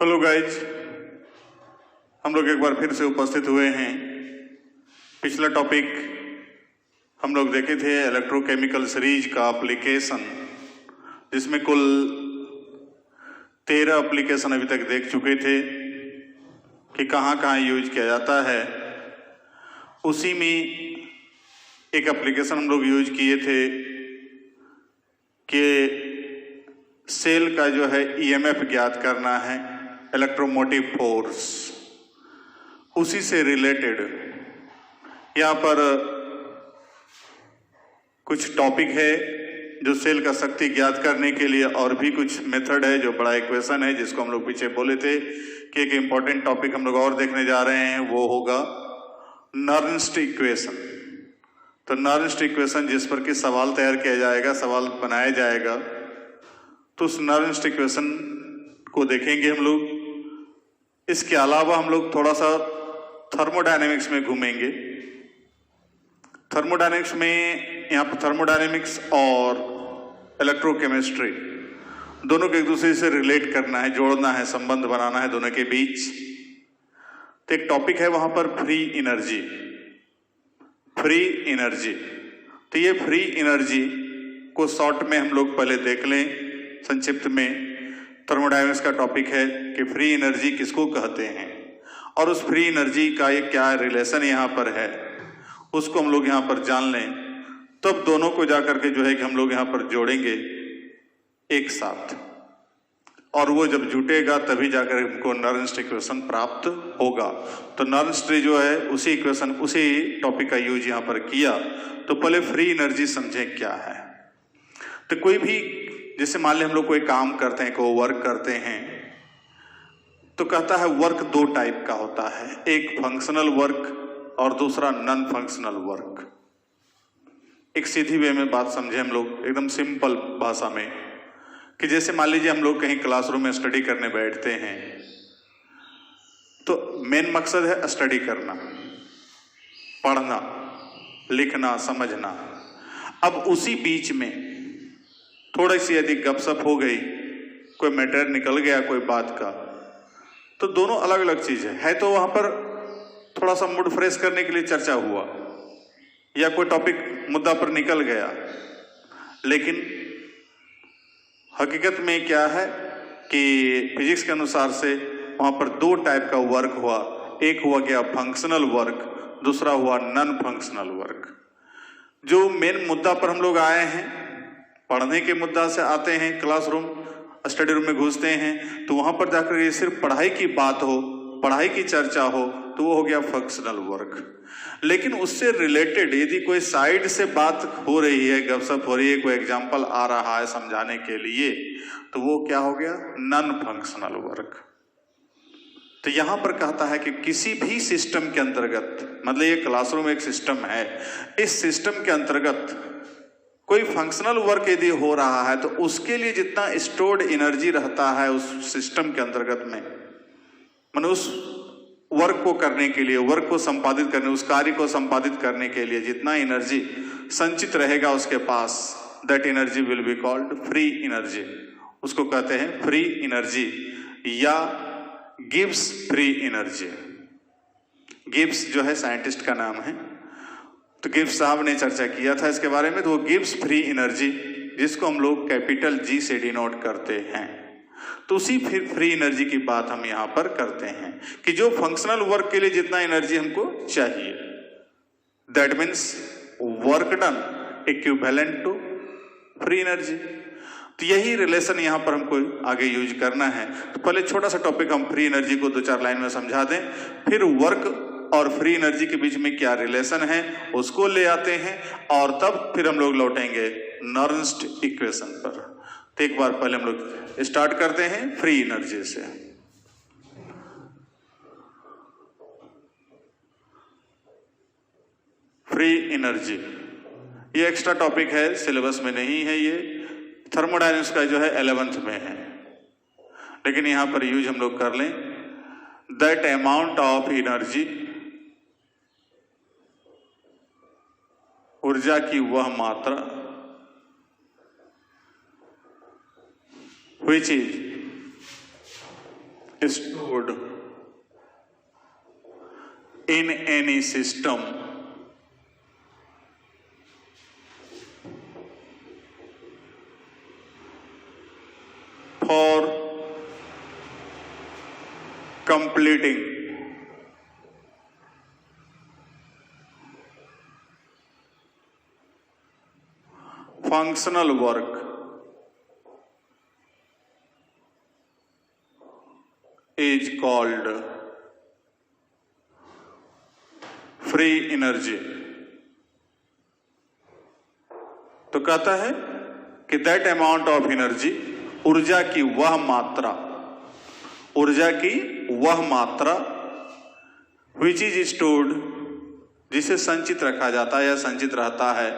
Hello guys, हम लोग एक बार फिर से उपस्थित हुए हैं। पिछला टॉपिक हम लोग देखे थे इलेक्ट्रोकेमिकल सीरीज का एप्लीकेशन, जिसमें कुल 13 एप्लीकेशन अभी तक देख चुके थे कि कहाँ कहाँ यूज किया जाता है। उसी में एक एप्लीकेशन हम लोग यूज किए थे कि सेल का जो है ईएमएफ ज्ञात करना है, इलेक्ट्रोमोटिव फोर्स। उसी से रिलेटेड यहाँ पर कुछ टॉपिक है जो सेल का शक्ति ज्ञात करने के लिए, और भी कुछ मेथड है जो बड़ा इक्वेशन है, जिसको हम लोग पीछे बोले थे कि एक इम्पॉर्टेंट टॉपिक हम लोग और देखने जा रहे हैं, वो होगा नर्न्स्ट इक्वेशन। तो नर्न्स्ट इक्वेशन जिस पर कि सवाल तैयार किया जाएगा, सवाल बनाया जाएगा, तो उस नर्न्स्ट इक्वेशन को देखेंगे हम लोग। इसके अलावा हम लोग थोड़ा सा थर्मोडायनेमिक्स में घूमेंगे। थर्मोडायनेमिक्स में यहाँ पर थर्मोडायनेमिक्स और इलेक्ट्रोकेमिस्ट्री दोनों को एक दूसरे से रिलेट करना है, जोड़ना है, संबंध बनाना है दोनों के बीच। तो एक टॉपिक है वहां पर फ्री एनर्जी। फ्री एनर्जी, तो ये फ्री एनर्जी को शॉर्ट में हम लोग पहले देख लें, संक्षिप्त में। थर्मोडायनेमिक्स का टॉपिक है कि फ्री एनर्जी किसको कहते हैं, और उस फ्री एनर्जी का ये क्या रिलेशन यहाँ पर है, उसको हम लोग यहाँ पर जान लें। तब दोनों को जाकर के जो है कि हम लोग यहाँ पर जोड़ेंगे एक साथ, और वो जब जुटेगा तभी जाकर हमको नर्न्स्ट इक्वेशन प्राप्त होगा। तो नर्न्स्ट जो है उसी इक्वेशन, उसी टॉपिक का यूज यहाँ पर किया। तो पहले फ्री एनर्जी समझें क्या है। तो कोई भी, जैसे मान लें हम लोग कोई काम करते हैं, कोई वर्क करते हैं, तो कहता है वर्क दो टाइप का होता है, एक फंक्शनल वर्क और दूसरा नॉन फंक्शनल वर्क। एक सीधी वे में बात समझे हम लोग, एकदम सिंपल भाषा में, कि जैसे मान लीजिए हम लोग कहीं क्लासरूम में स्टडी करने बैठते हैं, तो मेन मकसद है स्टडी करना, पढ़ना, लिखना, समझना। अब उसी बीच में थोड़ी सी यदि गपशप हो गई, कोई मैटर निकल गया कोई बात का, तो दोनों अलग अलग चीज है। तो वहां पर थोड़ा सा मूड फ्रेश करने के लिए चर्चा हुआ, या कोई टॉपिक मुद्दा पर निकल गया, लेकिन हकीकत में क्या है कि फिजिक्स के अनुसार से वहां पर दो टाइप का वर्क हुआ। एक हुआ गया फंक्शनल वर्क, दूसरा हुआ नॉन फंक्शनल वर्क। जो मेन मुद्दा पर हम लोग आए हैं, पढ़ने के मुद्दा से आते हैं, क्लासरूम स्टडी रूम में घुसते हैं, तो वहां पर जाकर ये सिर्फ पढ़ाई की बात हो, पढ़ाई की चर्चा हो, तो वो हो गया फंक्शनल वर्क। लेकिन उससे रिलेटेड यदि कोई साइड से बात हो रही है, गपशप हो रही है, कोई एग्जाम्पल आ रहा है समझाने के लिए, तो वो क्या हो गया, नॉन फंक्शनल वर्क। तो यहां पर कहता है कि किसी भी सिस्टम के अंतर्गत, मतलब ये क्लासरूम एक सिस्टम है, इस सिस्टम के अंतर्गत कोई फंक्शनल वर्क यदि हो रहा है, तो उसके लिए जितना स्टोर्ड एनर्जी रहता है उस सिस्टम के अंतर्गत में, माने उस वर्क को करने के लिए, वर्क को संपादित करने, उस कार्य को संपादित करने के लिए जितना एनर्जी संचित रहेगा उसके पास, that energy will be called free energy. उसको कहते हैं फ्री एनर्जी या गिब्स फ्री एनर्जी। गिब्स जो है साइंटिस्ट का नाम है, तो गिब्स साहब ने चर्चा किया था इसके बारे में। तो वो गिब्स फ्री एनर्जी, जिसको हम लोग कैपिटल जी से डिनोट करते हैं, तो उसी फ्री एनर्जी की बात हम यहां पर करते हैं कि जो फंक्शनल वर्क के लिए जितना एनर्जी हमको चाहिए, that means work done equivalent to free energy. तो यही रिलेशन यहां पर हमको आगे यूज करना है। तो पहले छोटा सा टॉपिक हम फ्री एनर्जी को 2-4 लाइन में समझा दें, फिर वर्क और फ्री एनर्जी के बीच में क्या रिलेशन है उसको ले आते हैं, और तब फिर हम लोग लौटेंगे नर्न्स्ट इक्वेशन पर। तो एक बार पहले हम लोग स्टार्ट करते हैं फ्री एनर्जी से। फ्री एनर्जी ये एक्स्ट्रा टॉपिक है, सिलेबस में नहीं है, ये थर्मोडायनेमिक्स का जो है 11th में है, लेकिन यहां पर यूज हम लोग कर लें, दैट अमाउंट ऑफ एनर्जी, ऊर्जा की वह मात्रा, which is stored in any system for completing functional work is called free energy। तो कहता है कि दैट अमाउंट ऑफ एनर्जी, ऊर्जा की वह मात्रा, ऊर्जा की वह मात्रा विच इज स्टोर्ड, जिसे संचित रखा जाता है या संचित रहता है,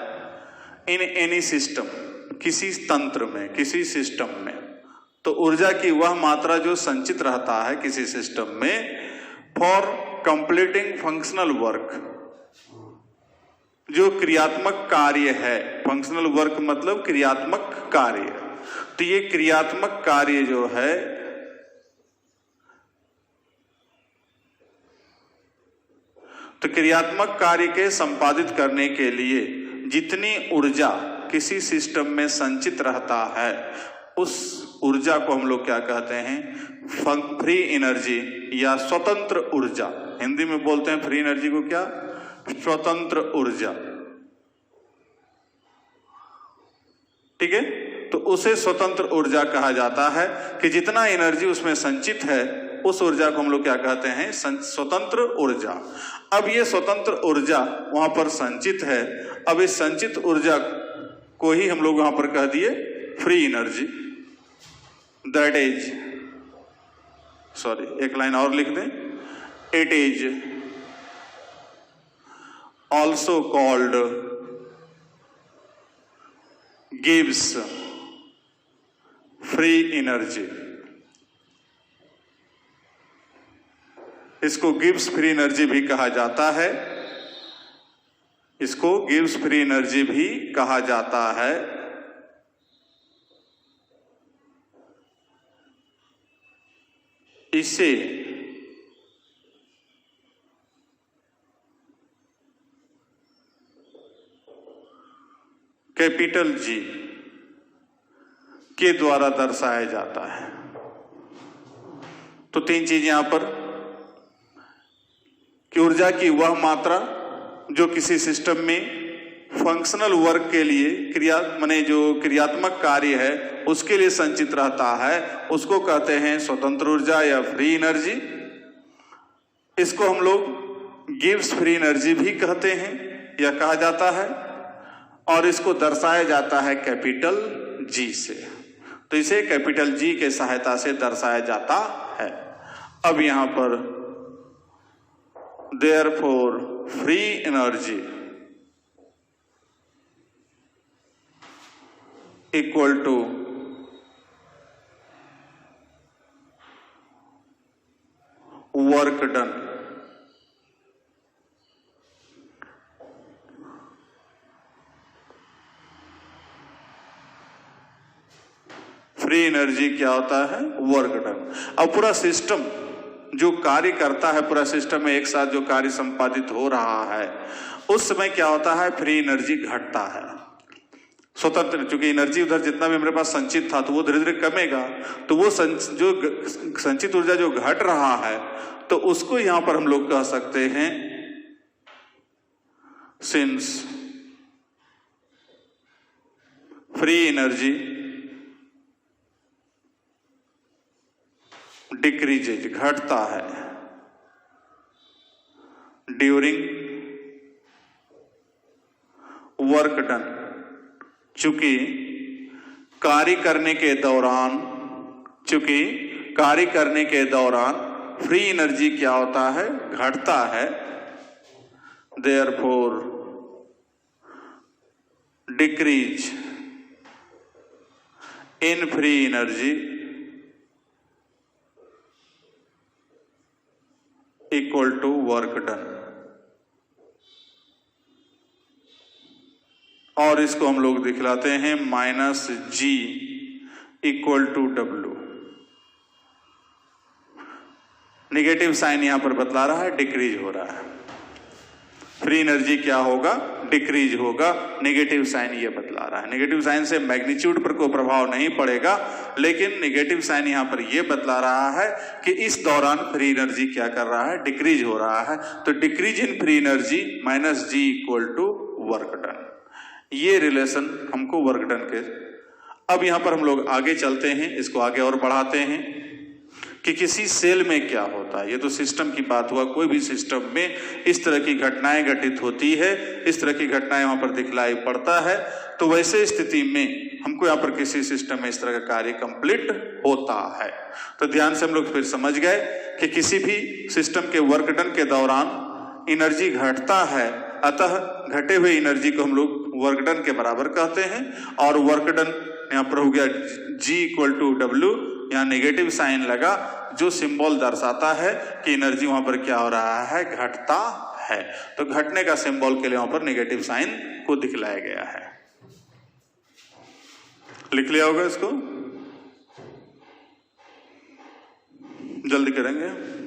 इन एनी सिस्टम, किसी तंत्र में, किसी सिस्टम में। तो ऊर्जा की वह मात्रा जो संचित रहता है किसी सिस्टम में फॉर कंप्लीटिंग फंक्शनल वर्क, जो क्रियात्मक कार्य है। फंक्शनल वर्क मतलब क्रियात्मक कार्य। तो ये क्रियात्मक कार्य जो है तो क्रियात्मक कार्य के संपादित करने के लिए जितनी ऊर्जा किसी सिस्टम में संचित रहता है उस ऊर्जा को हम लोग क्या कहते हैं, फ्री एनर्जी या स्वतंत्र ऊर्जा। हिंदी में बोलते हैं फ्री एनर्जी को क्या, स्वतंत्र ऊर्जा। ठीक है, तो उसे स्वतंत्र ऊर्जा कहा जाता है कि जितना एनर्जी उसमें संचित है उस ऊर्जा को हम लोग क्या कहते हैं, स्वतंत्र ऊर्जा। अब ये स्वतंत्र ऊर्जा वहां पर संचित है। अब इस संचित ऊर्जा को ही हम लोग वहां पर कह दिए free energy. That is, sorry एक लाइन और लिख दें, it is also called gives free energy. इसको गिव्स फ्री एनर्जी भी कहा जाता है, इसको गिव्स फ्री एनर्जी भी कहा जाता है। इसे कैपिटल जी के द्वारा दर्शाया जाता है। तो तीन चीज यहां पर कि ऊर्जा की वह मात्रा जो किसी सिस्टम में फंक्शनल वर्क के लिए माने जो क्रियात्मक कार्य है उसके लिए संचित रहता है, उसको कहते हैं स्वतंत्र ऊर्जा या फ्री एनर्जी। इसको हम लोग गिव्स फ्री एनर्जी भी कहते हैं या कहा जाता है, और इसको दर्शाया जाता है कैपिटल जी से। तो इसे कैपिटल जी के सहायता से दर्शाया जाता है। अब यहां पर therefore free energy equal to work done. Free energy क्या होता है, वर्क डन। अब पूरा सिस्टम जो कार्य करता है, पूरा सिस्टम में एक साथ जो कार्य संपादित हो रहा है, उस समय क्या होता है, फ्री एनर्जी घटता है। स्वतंत्र, चूंकि एनर्जी उधर जितना भी हमारे पास संचित था तो वो धीरे धीरे कमेगा, तो वो जो संचित ऊर्जा जो घट रहा है तो उसको यहां पर हम लोग कह सकते हैं सिंस फ्री एनर्जी डिक्रीजेज, घटता है, ड्यूरिंग वर्क डन, चूंकि कार्य करने के दौरान फ्री एनर्जी क्या होता है, घटता है। Therefore decrease in free energy equal to work done. और इसको हम लोग दिखलाते हैं -G equal to W। Negative sign यहां पर बतला रहा है डिक्रीज हो रहा है। फ्री एनर्जी क्या होगा, डिक्रीज होगा, नेगेटिव साइन ये बतला रहा है। नेगेटिव साइन से मैग्नीट्यूड पर कोई प्रभाव नहीं पड़ेगा, लेकिन नेगेटिव साइन यहां पर ये बतला रहा है कि इस दौरान फ्री एनर्जी क्या कर रहा है, डिक्रीज हो रहा है। तो decrease in free energy minus G equal to work done, ये रिलेशन हमको वर्क डन के। अब यहां पर हम लोग आगे चलते हैं, इसको आगे और बढ़ाते हैं कि किसी सेल में क्या होता है। ये तो सिस्टम की बात हुआ, कोई भी सिस्टम में इस तरह की घटनाएं घटित होती है, इस तरह की घटनाएं वहां पर दिखलाई पड़ता है। तो वैसे स्थिति में हमको यहाँ पर किसी सिस्टम में इस तरह का कार्य कंप्लीट होता है। तो ध्यान से हम लोग फिर समझ गए कि किसी भी सिस्टम के वर्क डन के दौरान एनर्जी घटता है, अतः घटे हुए एनर्जी को हम लोग वर्क डन के बराबर कहते हैं। और वर्क डन यहाँ पर हो गया G इक्वल टू डब्ल्यू, यहाँ नेगेटिव साइन लगा जो सिंबल दर्शाता है कि एनर्जी वहां पर क्या हो रहा है, घटता है। तो घटने का सिंबल के लिए वहां पर नेगेटिव साइन को दिखलाया गया है। लिख लिया होगा, इसको जल्दी करेंगे।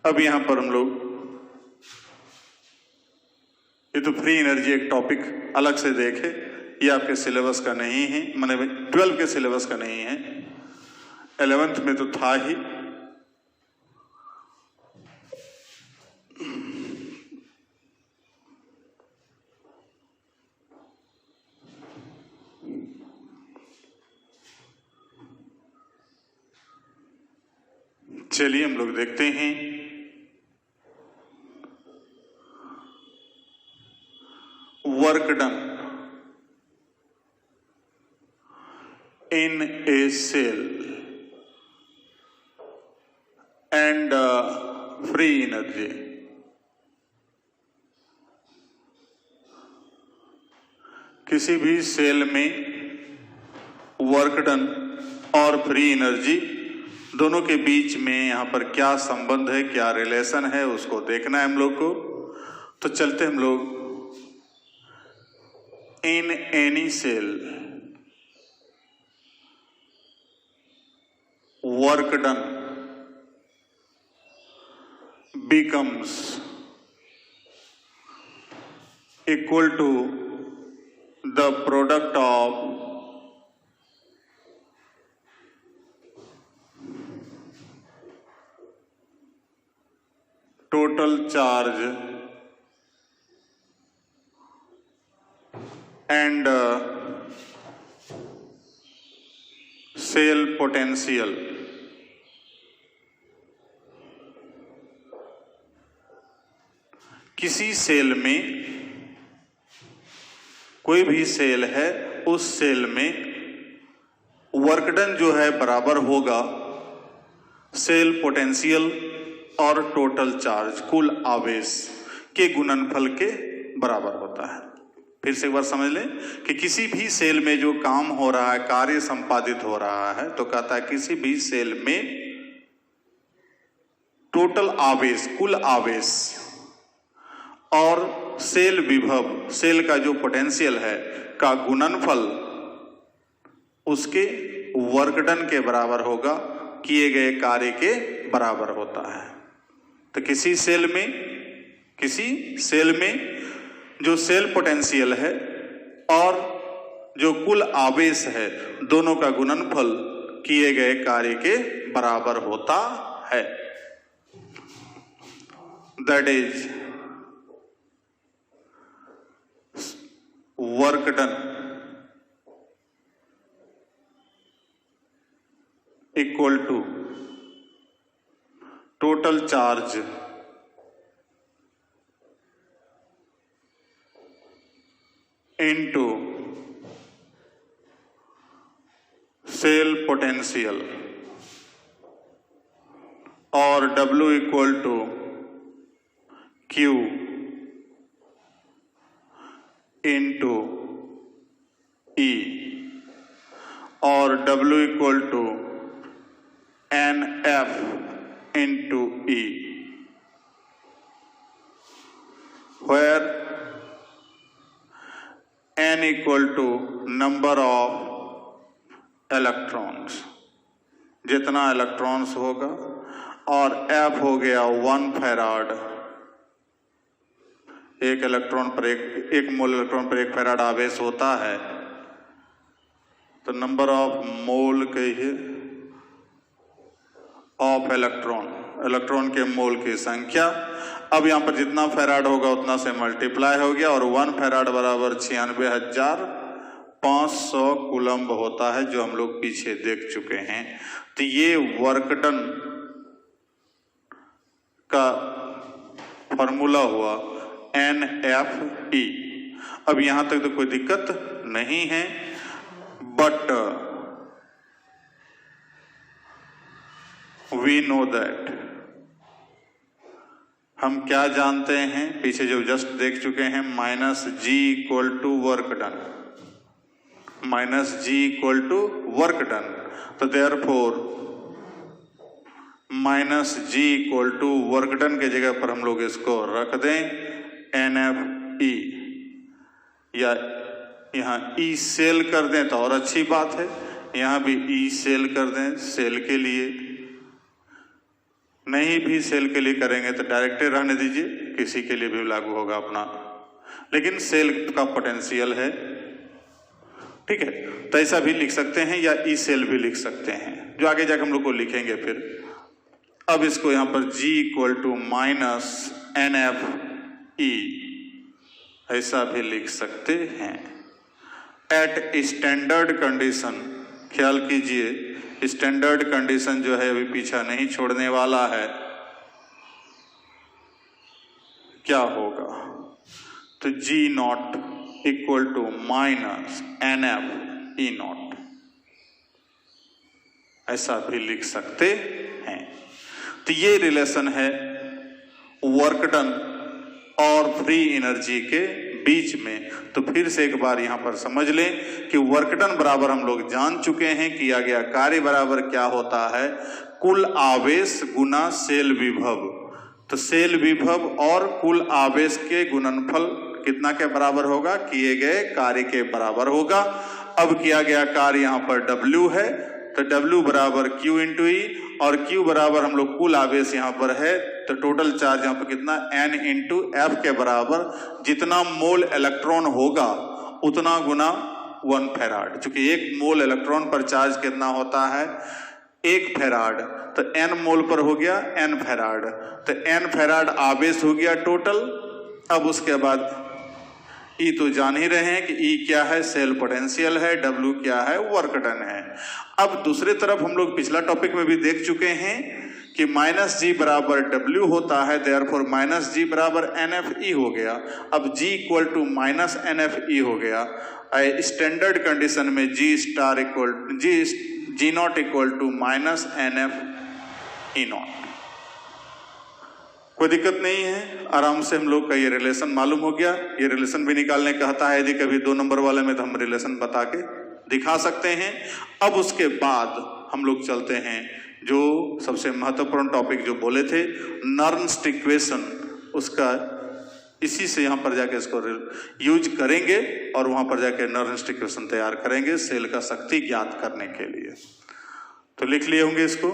अब यहां पर हम लोग, ये तो फ्री एनर्जी एक टॉपिक अलग से देखे, ये आपके सिलेबस का नहीं है, मैंने 12 के सिलेबस का नहीं है, 11th में तो था ही। चलिए हम लोग देखते हैं work done in a cell and free energy। किसी भी सेल में वर्क डन और फ्री एनर्जी दोनों के बीच में यहाँ पर क्या संबंध है, क्या रिलेशन है, उसको देखना है हम लोग को। तो चलते हम लोग in any cell work done becomes equal to the product of total charge and cell potential। किसी सेल में, कोई भी सेल है, उस सेल में वर्क डन जो है बराबर होगा सेल पोटेंशियल और टोटल चार्ज, कुल आवेश के गुणनफल के बराबर होता है। फिर से एक बार समझ लें कि किसी भी सेल में जो काम हो रहा है, कार्य संपादित हो रहा है, तो कहता है किसी भी सेल में टोटल आवेश, कुल आवेश और सेल विभव, सेल का जो पोटेंशियल है का गुणनफल उसके वर्क डन के बराबर होगा, किए गए कार्य के बराबर होता है। तो किसी सेल में जो सेल पोटेंशियल है और जो कुल आवेश है, दोनों का गुणनफल किए गए कार्य के बराबर होता है। That is work done equal to total charge into cell potential और W equal to Q into E और W equal to NF into E, where N equal to number of electrons, जितना इलेक्ट्रॉन्स होगा, और F हो गया 1 farad. एक electron पर एक मोल इलेक्ट्रॉन पर 1 फैराड आवेश होता है, तो नंबर ऑफ मोल कहिए ऑफ इलेक्ट्रॉन के मोल की संख्या। अब यहां पर जितना फैराड होगा उतना से मल्टीप्लाई हो गया, और 1 फैराड बराबर 96,500 कूलम्ब होता है, जो हम लोग पीछे देख चुके हैं। तो ये वर्क डन का फॉर्मूला हुआ NFE। अब यहां तक तो कोई दिक्कत नहीं है, बट वी नो दैट, हम क्या जानते हैं, पीछे जो जस्ट देख चुके हैं, minus G equal to work done, minus G equal to work done. तो therefore minus G equal to work done के जगह पर हम लोग इसको रख दें NFE, या यहाँ E सेल कर दें तो और अच्छी बात है, यहाँ भी E सेल कर दें सेल के लिए। नहीं भी सेल के लिए करेंगे तो डायरेक्ट रहने दीजिए, किसी के लिए भी लागू होगा अपना, लेकिन सेल का पोटेंशियल है, ठीक है। तो ऐसा भी लिख सकते हैं, या ई सेल भी लिख सकते हैं, जो आगे जाकर हम लोग को लिखेंगे फिर। अब इसको यहां पर G equal to minus NFE ऐसा भी लिख सकते हैं। एट स्टैंडर्ड कंडीशन, ख्याल कीजिए स्टैंडर्ड कंडीशन जो है अभी पीछा नहीं छोड़ने वाला है, क्या होगा, तो G not equal to minus NFE not, ऐसा भी लिख सकते हैं। तो ये रिलेशन है वर्क डन और फ्री एनर्जी के बीच में। तो फिर से एक बार यहां पर समझ लें कि वर्क डन बराबर हम लोग जान चुके हैं, किया गया कार्य बराबर क्या होता है, कुल आवेश गुना सेल विभव। तो सेल विभव और कुल आवेश के गुणनफल कितना के बराबर होगा, किए गए कार्य के बराबर होगा। अब किया गया कार्य यहां पर W है, तो W बराबर Q इंटू ई, और Q बराबर हम लोग कुल आवेश यहां पर है, तो टोटल चार्ज यहां पर कितना N इंटू F के बराबर, जितना मोल इलेक्ट्रॉन होगा उतना गुना 1 फैराड। चूंकि 1 मोल इलेक्ट्रॉन पर चार्ज कितना होता है, 1 फैराड, तो N मोल पर हो गया N फैराड, तो N फैराड आवेश हो गया टोटल। अब उसके बाद E तो जान ही रहे हैं कि E क्या है, सेल पोटेंशियल है, W क्या है, वर्क डन है। अब दूसरी तरफ हम लोग पिछला टॉपिक में भी देख चुके हैं कि माइनस जी बराबर W होता है, देयरफॉर माइनस जी बराबर NFE हो गया। अब G equal to minus NFE हो गया। स्टैंडर्ड कंडीशन में G star equal G not equal to minus NFE not. कोई दिक्कत नहीं है, आराम से हम लोग का ये रिलेशन मालूम हो गया। ये रिलेशन भी निकालने कहता है, यदि कभी 2 नंबर वाले में तो हम रिलेशन बता के दिखा सकते हैं। अब उसके बाद हम लोग चलते हैं जो सबसे महत्वपूर्ण टॉपिक जो बोले थे, नर्न्स्ट इक्वेशन, उसका इसी से यहाँ पर जाके इसको यूज करेंगे और वहां पर जाके नर्न्स्ट इक्वेशन तैयार करेंगे सेल का शक्ति ज्ञात करने के लिए। तो लिख लिए होंगे इसको।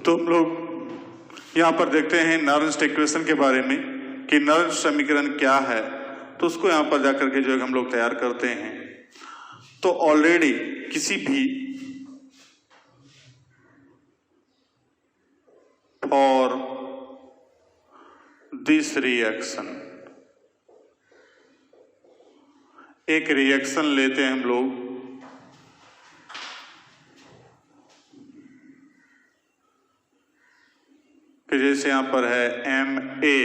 तो हम लोग यहाँ पर देखते हैं नर्न्स्ट इक्वेशन के बारे में कि नर्न्स्ट समीकरण क्या है, तो उसको यहाँ पर जाकर के जो है हम लोग तैयार करते हैं। तो ऑलरेडी किसी भी फॉर दिस रिएक्शन, एक रिएक्शन लेते हैं हम लोग कि जैसे यहां पर है Ma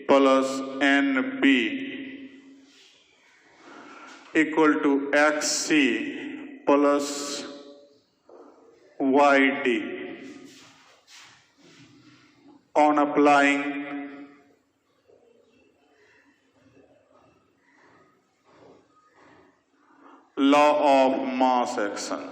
plus Nb equal to Xc plus Yd on applying law of mass action।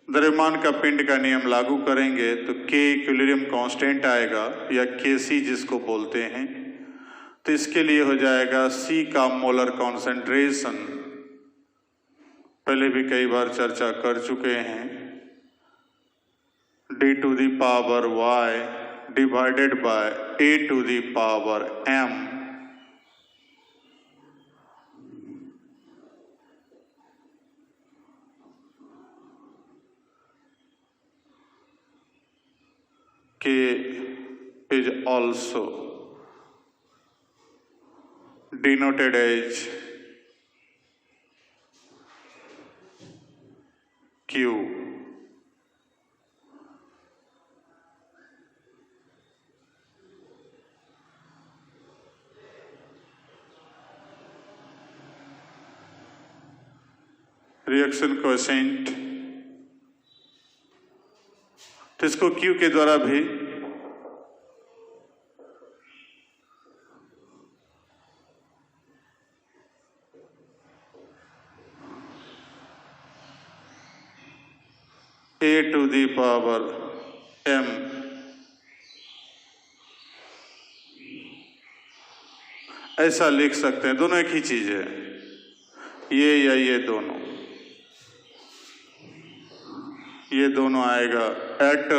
द्रव्यमान का पिंड का नियम लागू करेंगे तो K इक्विलिब्रियम कांस्टेंट आएगा या Kc जिसको बोलते हैं। तो इसके लिए हो जाएगा C का मोलर कॉन्सेंट्रेशन, पहले भी कई बार चर्चा कर चुके हैं, d to the power y divided by a to the power m। K is also denoted as Q। Reaction coefficient, तो इसको Q के द्वारा भी a to the power m ऐसा लिख सकते हैं। दोनों एक ही चीज है, ये या ये दोनों आएगा एट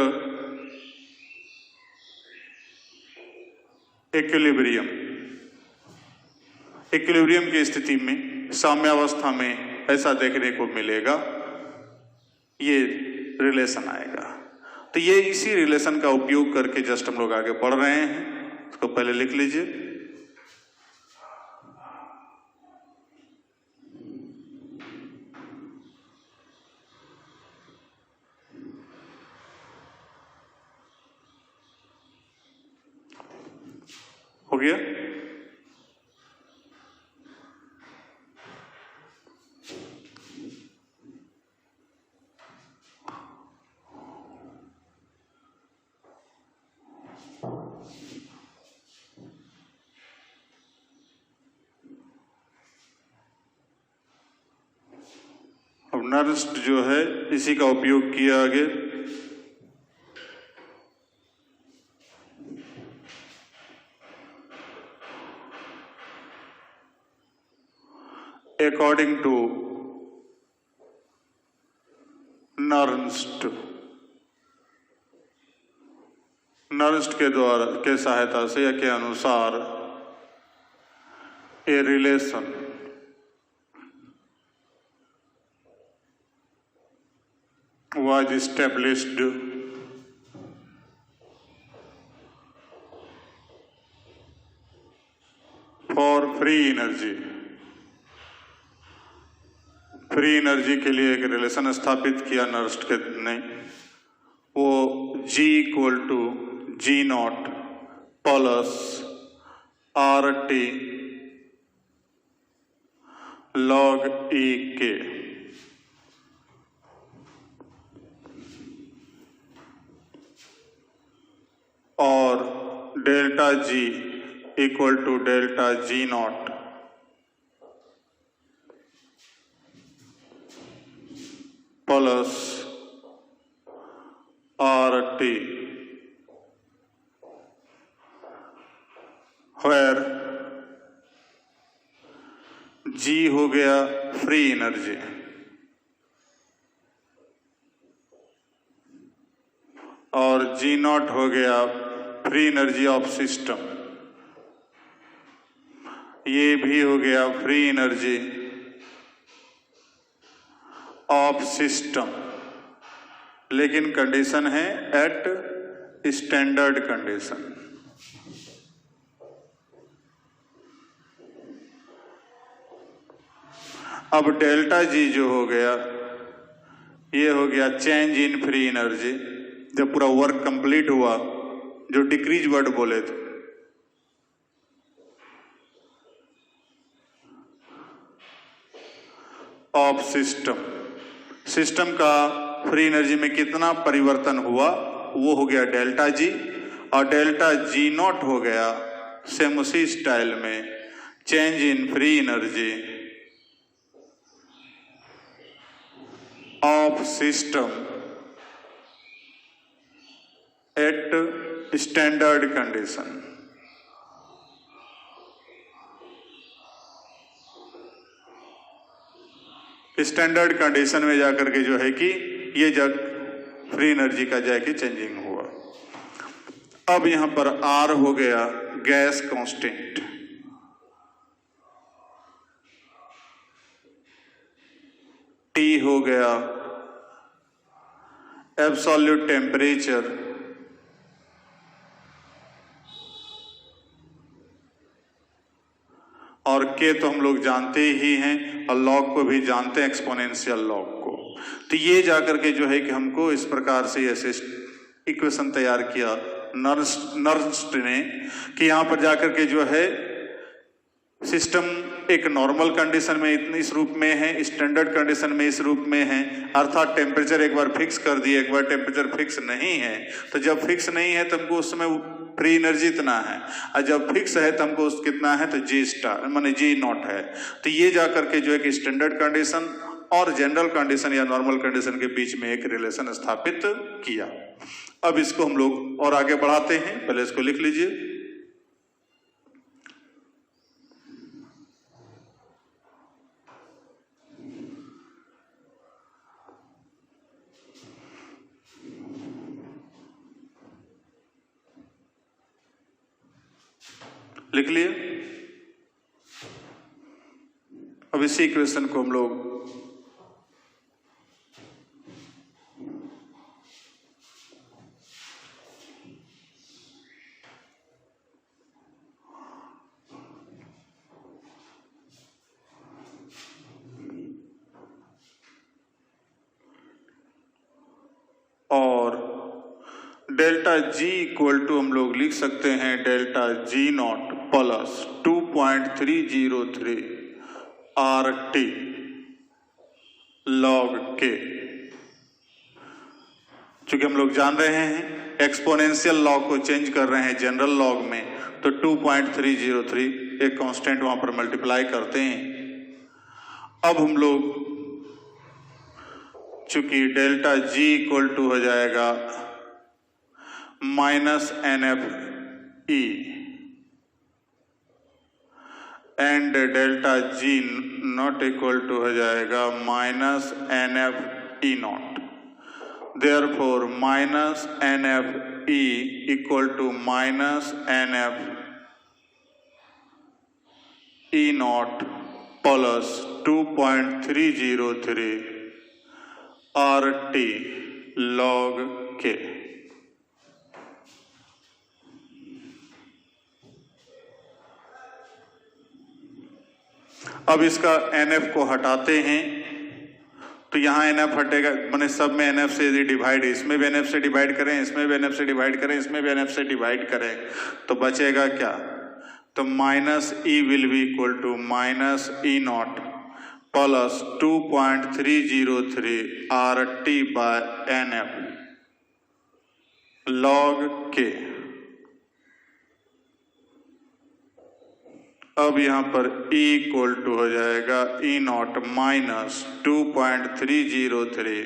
इक्विलिब्रियम। इक्विलिब्रियम की स्थिति में, साम्यावस्था में ऐसा देखने को मिलेगा, ये रिलेशन आएगा। तो ये इसी रिलेशन का उपयोग करके जस्ट हम लोग आगे बढ़ रहे हैं। इसको पहले लिख लीजिए। हो गया? अब नर्स्ट जो है इसी का उपयोग किया आगे। अकॉर्डिंग टू नर्स्ट के द्वारा के सहायता से या के अनुसार a relation was established for free energy। Free energy के लिए एक रिलेशन स्थापित किया नर्स्ट के ने, वो G equal to G0 plus RT log E के। और delta G equal to delta G0 plus RT, where G T हो गया फ्री एनर्जी, और जी नॉट हो गया फ्री एनर्जी ऑफ सिस्टम। ये भी हो गया फ्री एनर्जी ऑफ सिस्टम, लेकिन कंडीशन है एट स्टैंडर्ड कंडीशन। अब डेल्टा जी जो हो गया, ये हो गया चेंज इन फ्री एनर्जी, जब पूरा वर्क कंप्लीट हुआ, जो डिक्रीज वर्ड बोले थे। ऑफ सिस्टम, सिस्टम का फ्री एनर्जी में कितना परिवर्तन हुआ वो हो गया डेल्टा जी, और डेल्टा जी नॉट हो गया सेम उसी स्टाइल में change in free energy of system eight standard condition. Standard condition में जाकर के जो है कि ये जब फ्री एनर्जी का जाके चेंजिंग हुआ। अब यहां पर आर हो गया गैस कांस्टेंट, टी हो गया एब्सोल्यूट टेम्परेचर, और के तो हम लोग जानते ही हैं, और लॉग को भी जानते हैं, एक्सपोनेंशियल लॉग को। तो ये जाकर के जो है कि हमको इस प्रकार से ऐसे इक्वेशन तैयार किया नर्स्ट ने कि यहां पर जाकर के जो है सिस्टम एक नॉर्मल कंडीशन में इस रूप में है, स्टैंडर्ड कंडीशन में इस रूप में है, अर्थात टेम्परेचर एक बार फिक्स कर दिए, एक बार टेम्परेचर फिक्स नहीं है। तो जब फिक्स नहीं है तो हमको उस समय फ्री एनर्जी इतना है, और जब फिक्स है तो हमको कितना है तो जी स्टार माने जी नॉट है। तो ये जाकर के जो है कि स्टैंडर्ड कंडीशन और जनरल कंडीशन या नॉर्मल कंडीशन के बीच में एक रिलेशन स्थापित किया। अब इसको हम लोग और आगे बढ़ाते हैं, पहले इसको लिख लीजिए। लिख लिए। अब इसी इक्वेशन को हम लोग और डेल्टा जी इक्वल टू हम लोग लिख सकते हैं delta G not plus 2.303 R T log के। चूंकि हम लोग जान रहे हैं एक्सपोनेंशियल लॉग को चेंज कर रहे हैं जनरल लॉग में, तो 2.303 एक कांस्टेंट वहां पर मल्टीप्लाई करते हैं। अब हम लोग चूंकि डेल्टा जी इक्वल टू हो जाएगा minus n F E and delta G not equal to हो जाएगा minus n F E not. Therefore minus n F E equal to minus n F E not plus 2.303 R T log K. अब इसका NF को हटाते हैं तो यहाँ NF हटेगा, माने सब में NF से यदि डिवाइड, इसमें भी NF से डिवाइड करें, इसमें भी NF से डिवाइड करें, इसमें भी NF से डिवाइड करें, तो बचेगा क्या? तो minus E will be equal to minus E not plus 2.303 R T by NF log K. अब यहां पर E इक्वल टू हो जाएगा E not minus 2.303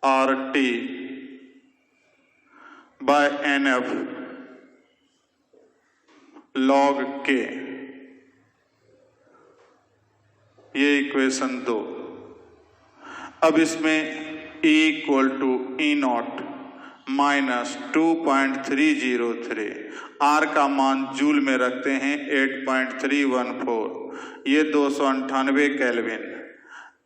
R T by NF log k, ये इक्वेशन 2। अब इसमें E equal to E not minus 2.303, R का मान जूल में रखते हैं 8.314, ये 298 केल्विन,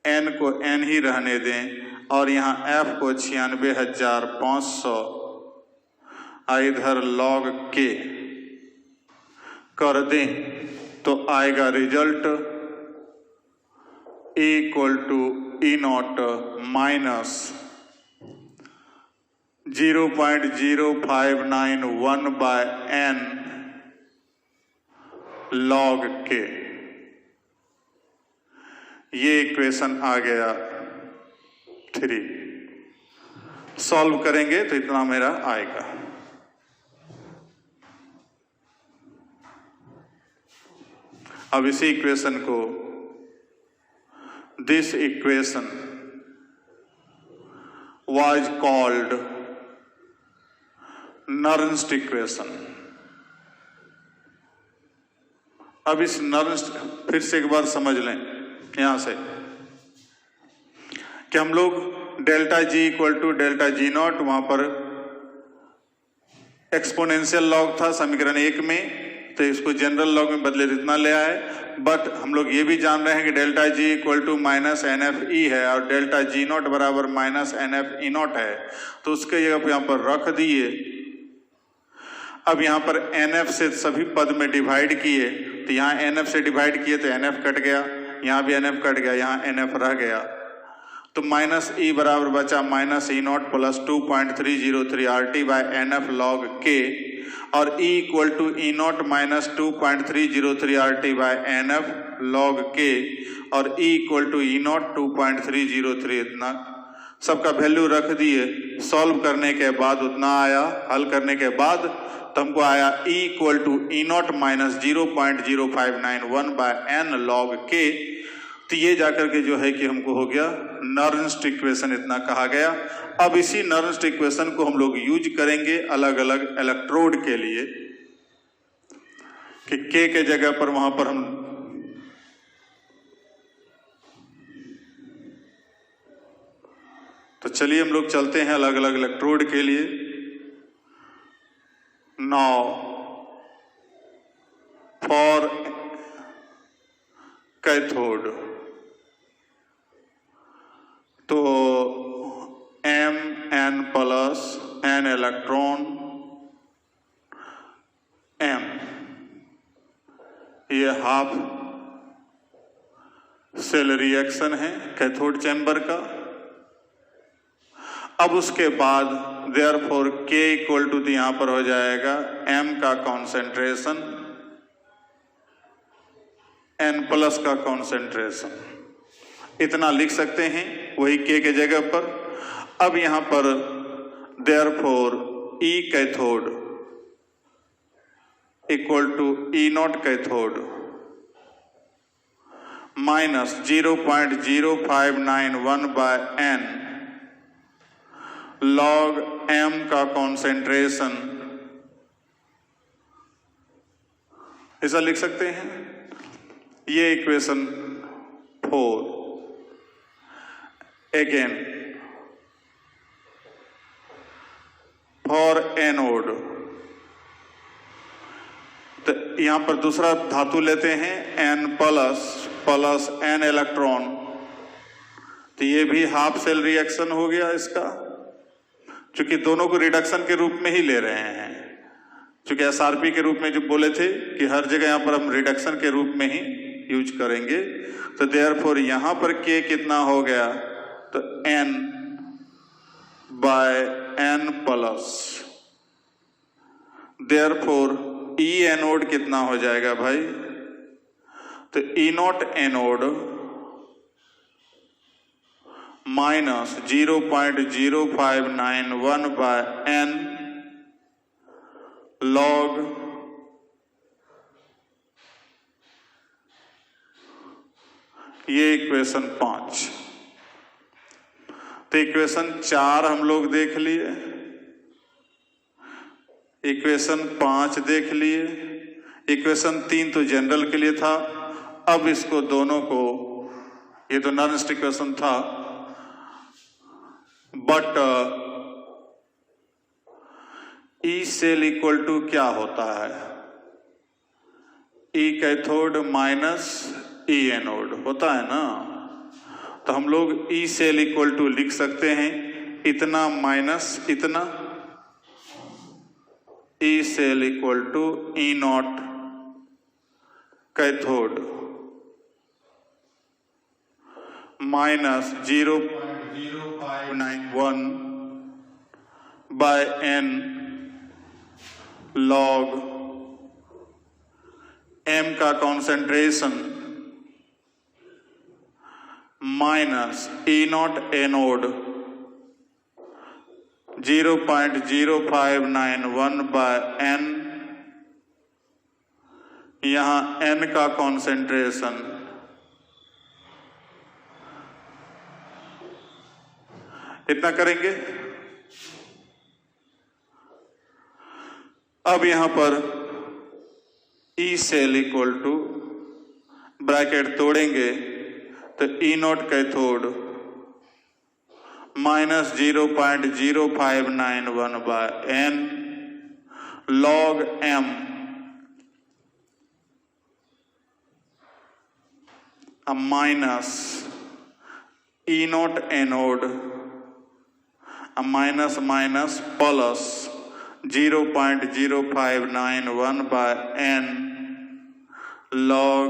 N को N ही रहने दें और यहाँ F को 96,500 इधर log k कर दें तो आएगा result E equal to E not minus 0.0591 by n log k। ये इक्वेशन आ गया 3। सॉल्व करेंगे तो इतना मेरा आएगा। अब इसी इक्वेशन को, this equation was called Nernst equation. अब इस नर्न्स्ट, फिर से एक बार समझ लें यहां से कि हम लोग delta G equal to delta G not, वहां पर एक्सपोनेंशियल लॉग था समीकरण 1 में, तो इसको जनरल लॉग में बदले इतना ले आए। बट हम लोग ये भी जान रहे हैं कि delta G equal to minus n F E है और डेल्टा जी नॉट बराबर minus n F E not है, तो उसके जगह पर यहाँ पर रख दिए। अब यहाँ पर एन एफ से सभी पद में डिवाइड किए, तो यहाँ एन एफ से डिवाइड किए तो एन एफ कट गया, यहाँ भी एन एफ कट गया, यहाँ एन एफ रह गया, तो माइनस ई बराबर बचा minus E not plus 2.303 R T by n F log K, और E equal to E not minus 2.303 R T by n F log K, और E equal to E not 2.303, इतना सबका value रख दिए। Solve करने के बाद उतना आया, हल करने के बाद तो हमको आया E equal to E not minus 0.0591 by N log K. तो ये जाकर के जो है कि हमको हो गया नर्न्स्ट इक्वेशन, इतना कहा गया। अब इसी नर्न्स्ट इक्वेशन को हम लोग यूज करेंगे अलग अलग इलेक्ट्रोड के लिए, कि K के जगह पर वहां पर हम तो चलिए हम लोग चलते हैं अलग अलग इलेक्ट्रोड के लिए। नाउ फॉर कैथोड, तो M n plus n electron M, ये हाफ सेल रिएक्शन है कैथोड चैम्बर का। अब उसके बाद देयरफॉर के इक्वल टू यहां पर हो जाएगा एम का कॉन्सेंट्रेशन, एन प्लस का कॉन्सेंट्रेशन, इतना लिख सकते हैं वही के जगह पर। अब यहां पर therefore E cathode equal to E not cathode minus 0.0591 by N log M का कॉन्सेंट्रेशन, ऐसा लिख सकते हैं। ये इक्वेशन 4। अगेन फॉर एनोड, तो यहां पर दूसरा धातु लेते हैं एन प्लस एन इलेक्ट्रॉन, तो ये भी हाफ सेल रिएक्शन हो गया इसका, क्योंकि दोनों को रिडक्शन के रूप में ही ले रहे हैं। क्योंकि एसआरपी के रूप में जो बोले थे कि हर जगह यहां पर हम रिडक्शन के रूप में ही यूज करेंगे, तो देयरफॉर यहां पर के कितना हो गया, तो n by n plus, therefore E anode कितना हो जाएगा भाई, तो E naught anode minus 0.0591 by n log ये इक्वेशन 5। तो इक्वेशन 4 हम लोग देख लिए, इक्वेशन 5 देख लिए, इक्वेशन 3 तो जनरल के लिए था, अब इसको दोनों को, ये तो नॉन स्टिक इक्वेशन था, but E cell equal to क्या होता है, E cathode minus E anode होता है ना। तो हम लोग ई सेल इक्वल टू लिख सकते हैं इतना माइनस इतना, E cell equal to E not cathode minus 0.0591 by N log M का concentration minus E naught anode 0.0591 by N, यहां एन का कॉन्सेंट्रेशन इतना करेंगे। अब यहां पर E cell equal to bracket तोड़ेंगे तो E not cathode minus 0.0591 by N log M minus E naught anode minus minus plus 0.0591 by N log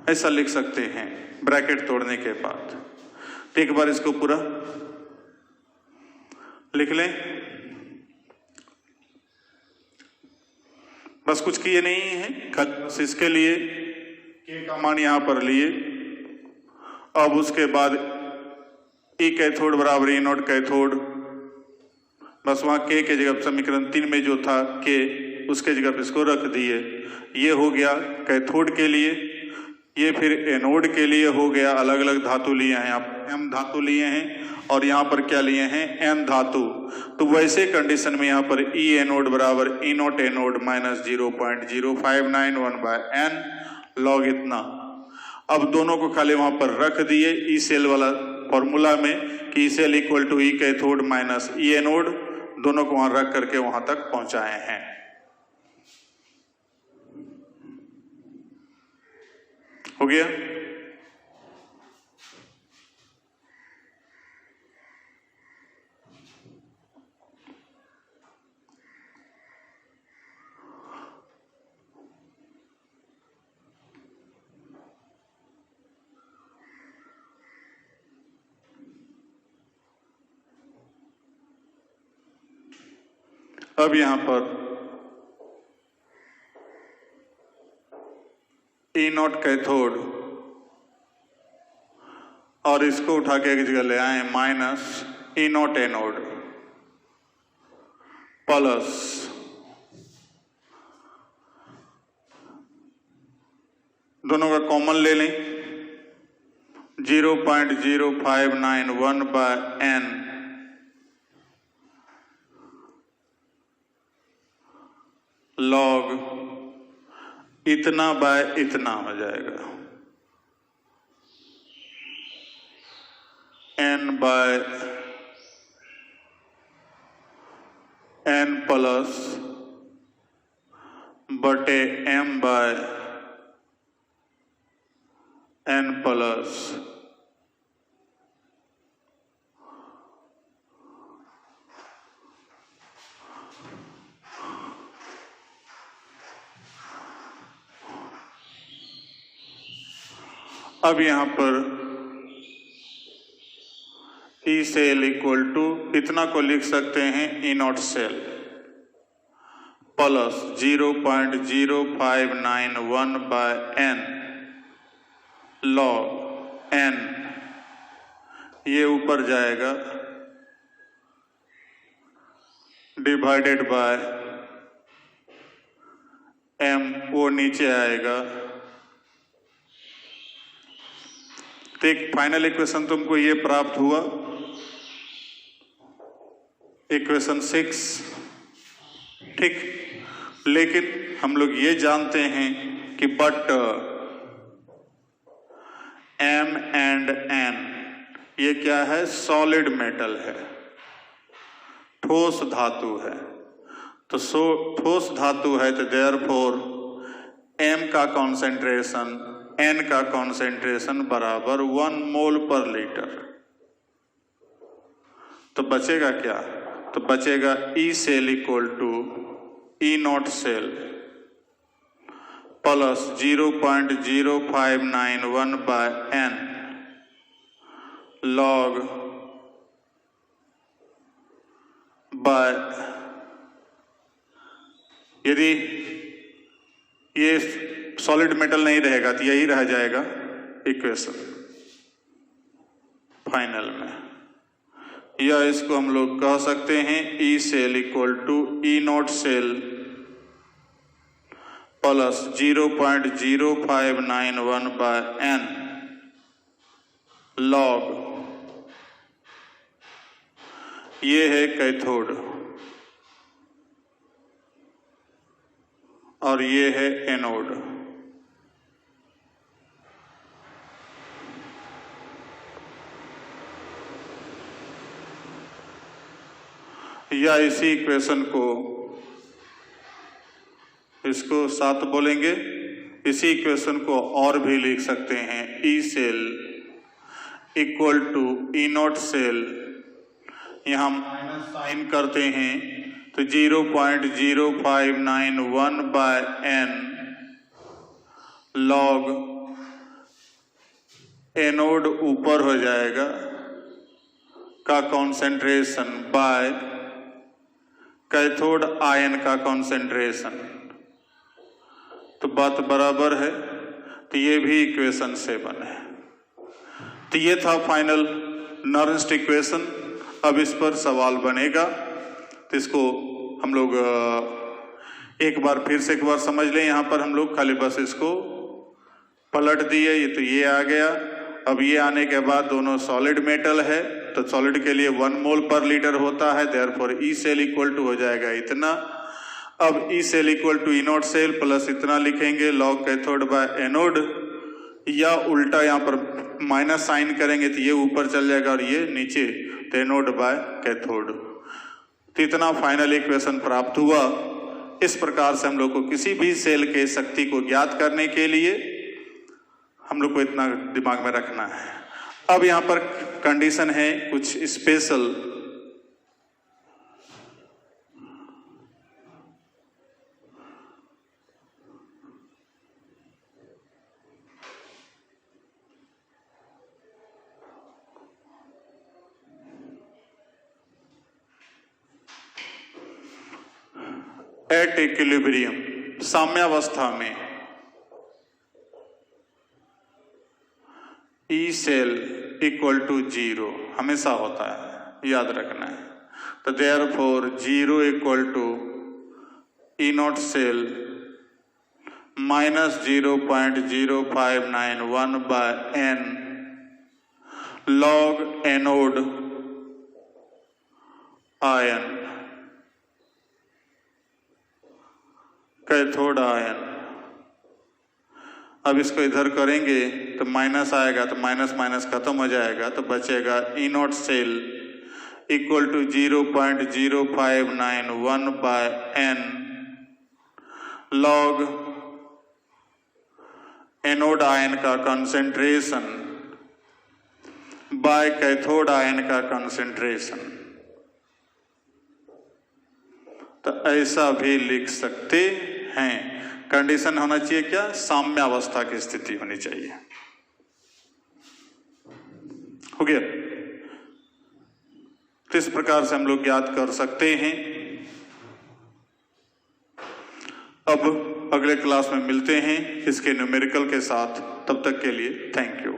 ऐसा लिख सकते हैं ब्रैकेट तोड़ने के बाद। एक बार इसको पूरा लिख लें, बस कुछ किए नहीं है, बस इसके लिए के का मान यहां पर लिए। अब उसके बाद ई कैथोड बराबर ई नॉट कैथोड, बस वहां के जगह समीकरण 3 में जो था के उसके जगह पे इसको रख दिए। ये हो गया कैथोड के लिए, ये फिर एनोड के लिए हो गया। अलग अलग धातु लिए हैं आप, एम धातु लिए हैं और यहाँ पर क्या लिए हैं, एन धातु। तो वैसे कंडीशन में यहाँ पर ई एनोड बराबर E naught anode minus 0.0591 by N log इतना। अब दोनों को खाली वहां पर रख दिए ई सेल वाला फॉर्मूला में कि E cell equal to E cathode minus E anode, दोनों को वहां रख करके वहां तक पहुंचाए हैं। हो गया। अब यहां पर ई नॉट कैथोड और इसको उठा के एक जगह ले आए minus E naught anode plus दोनों का कॉमन ले लें 0.0591 बाय एन लॉग इतना बाय इतना हो जाएगा, एन बाय एन प्लस बटे एम बाय एन प्लस अब यहां पर ई सेल इक्वल टू इतना को लिख सकते हैं E naught cell plus 0.0591 by N log N, ये ऊपर जाएगा डिवाइडेड बाय एम, वो नीचे आएगा। तो एक फाइनल इक्वेशन तुमको ये प्राप्त हुआ इक्वेशन 6, ठीक। लेकिन हम लोग ये जानते हैं कि बट M एंड N ये क्या है, सॉलिड मेटल है, ठोस धातु है। तो ठोस धातु है तो देयरफॉर M का कॉन्सेंट्रेशन N का कॉन्सेंट्रेशन बराबर 1 मोल पर लीटर। तो बचेगा क्या, तो बचेगा E cell equal to E not cell plus 0.0591 by N log by, यदि ये सॉलिड मेटल नहीं रहेगा तो यही रह जाएगा इक्वेशन फाइनल में, या इसको हम लोग कह सकते हैं E cell equal to E not cell plus 0.0591 by N log, ये है कैथोड और ये है एनोड। या इसी इक्वेशन को, इसको साथ बोलेंगे, इसी इक्वेशन को और भी लिख सकते हैं E cell equal to E not cell, यहाँ माइनस साइन करते हैं तो 0.0591 बाय N लॉग, एनोड ऊपर हो जाएगा का कॉन्सेंट्रेशन बाय कैथोड आयन का कॉन्सेंट्रेशन। तो बात बराबर है, तो ये भी इक्वेशन 7 है। तो ये था फाइनल नॉर्स्ट इक्वेशन। अब इस पर सवाल बनेगा तो इसको हम लोग एक बार फिर से एक बार समझ लें। यहाँ पर हम लोग खाली बस इसको पलट दिए, ये तो ये आ गया। अब ये आने के बाद दोनों सॉलिड मेटल है, तो सॉलिड के लिए 1 मोल पर लीटर होता है, therefore E cell equal to हो जाएगा इतना। अब E cell equal to E not cell plus इतना लिखेंगे लॉग कैथोड बाय एनोड, या उल्टा यहाँ पर माइनस साइन करेंगे तो ये ऊपर चल जाएगा और ये नीचे, तो एनोड बाय कैथोड। तो इतना फाइनल इक्वेशन प्राप्त हुआ। इस प्रकार से हम लोग को किसी भी सेल के शक्ति को ज्ञात करने के लिए हम लोग को इतना दिमाग में रखना है। अब यहाँ पर कंडीशन है कुछ स्पेशल, एट इक्विलिब्रियम, साम्यावस्था में E सेल इक्वल टू 0 हमेशा होता है, याद रखना है। तो therefore 0 equal to E not cell minus 0.0591 by N log anode ion cathode ion. अब इसको इधर करेंगे तो माइनस आएगा, तो माइनस माइनस खत्म हो जाएगा, तो बचेगा E not cell equal to 0.0591 by N log anode ion का कंसेंट्रेशन बाय कैथोड आयन का कंसेंट्रेशन। तो ऐसा भी लिख सकते हैं। कंडीशन होना चाहिए क्या, साम्यावस्था की स्थिति होनी चाहिए। हो गया। तो इस प्रकार से हम लोग याद कर सकते हैं। अब अगले क्लास में मिलते हैं इसके न्यूमेरिकल के साथ। तब तक के लिए थैंक यू।